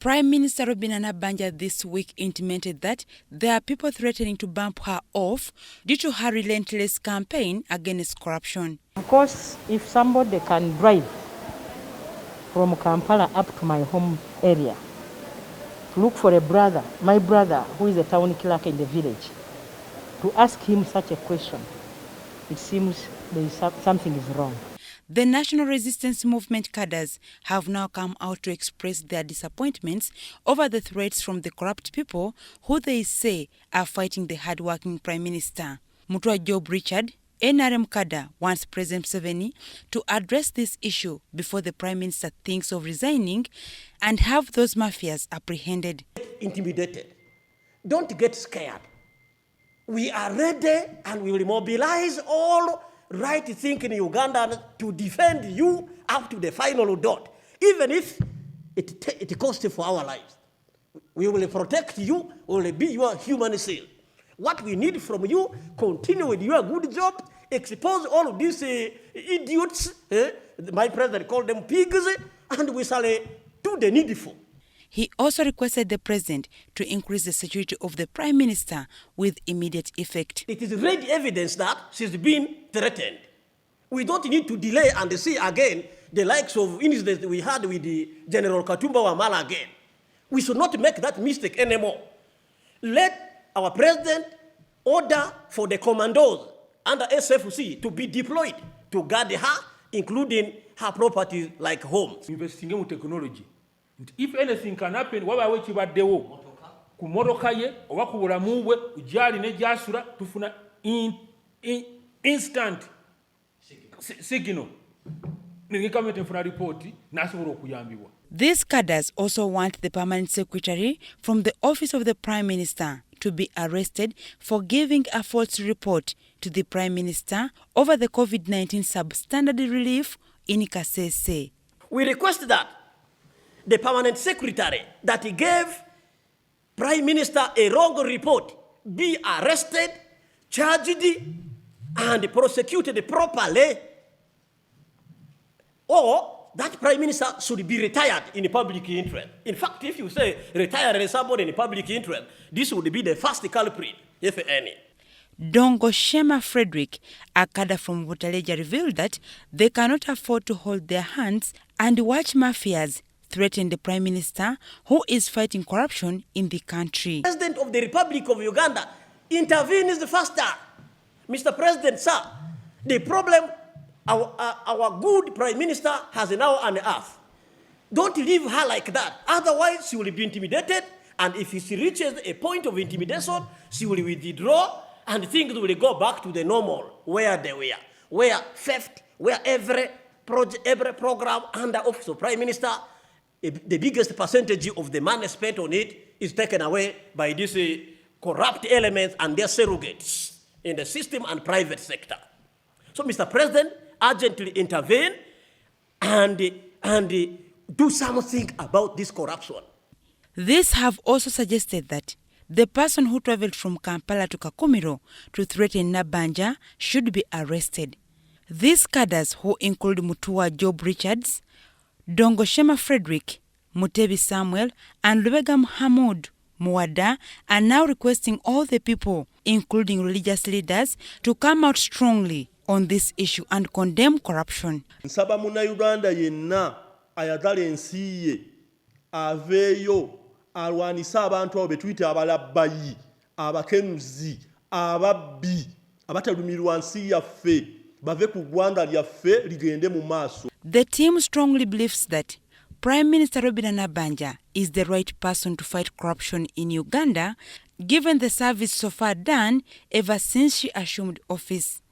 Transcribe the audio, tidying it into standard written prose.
Prime Minister Robinah Nabanja this week intimated that there are people threatening to bump her off due to her relentless campaign against corruption. Of course, if somebody can drive from Kampala up to my home area to look for a brother, my brother, who is a town clerk in the village, to ask him such a question, it seems something is wrong. The National Resistance Movement Cadres have now come out to express their disappointments over the threats from the corrupt people who they say are fighting the hard-working Prime Minister. Mutua Job Richard, NRM Cadre, wants President Museveni to address this issue before the Prime Minister thinks of resigning and have those mafias apprehended. Intimidated. Don't get scared. We are ready and we will mobilize all right thinking Uganda to defend you up to the final dot, even if it costs for our lives. We will protect you, we will be your human shield. What we need from you, continue with your good job, expose all of these idiots, my president called them pigs, and we shall do the needful. He also requested the president to increase the security of the Prime Minister with immediate effect. It is ready evidence that she's been threatened. We don't need to delay and see again the likes of incidents we had with the General Katumba Wamala again. We should not make that mistake anymore. Let our president order for the commandos under SFC to be deployed to guard her, including her properties like homes. Investing in technology. If anything can happen, wabawe kibaddewo ku motoka ye oba ku bulamu bwe ujali ne jasura tufuna instant signal nikamete nfuna report nasobola okuyambibwa. These cadres also want the permanent secretary from the office of the Prime Minister to be arrested for giving a false report to the Prime Minister over the COVID-19 substandard relief in Kasese. We request that the permanent secretary that he gave Prime Minister a wrong report be arrested, charged, and prosecuted properly, or that Prime Minister should be retired in the public interest. In fact, if you say retire somebody in the public interest, this would be the first culprit, if any. Dongo Shema Frederick, a cadre from Butaleja, revealed that they cannot afford to hold their hands and watch mafias threaten the Prime Minister, who is fighting corruption in the country. The President of the Republic of Uganda intervenes faster. Mr. President, sir, the problem our good Prime Minister has now unearthed. Don't leave her like that. Otherwise, she will be intimidated, and if she reaches a point of intimidation, she will withdraw, and things will go back to the normal, where they were, where theft, where every program under office of Prime Minister, the biggest percentage of the money spent on it is taken away by these corrupt elements and their surrogates in the system and private sector. So, Mr. President, urgently intervene and do something about this corruption. These have also suggested that the person who traveled from Kampala to Kakumiro to threaten Nabbanja should be arrested. These cadres, who include Mutua Job Richards, Dongo Shema Frederick, Mutebi Samuel, and Lubega Muhammad Muwada, are now requesting all the people, including religious leaders, to come out strongly on this issue and condemn corruption. Nsaba muna Uganda yenna ayagala ensi ye aveeyo alwanisa abantu abo betuyita abalabbayi, abakenuzi, ababbi, abatalumirwa nsi yaffe, bave ku ggwanga lyaffe ligende mu maaso. The team strongly believes that Prime Minister Robinah Nabanja is the right person to fight corruption in Uganda, given the service so far done ever since she assumed office.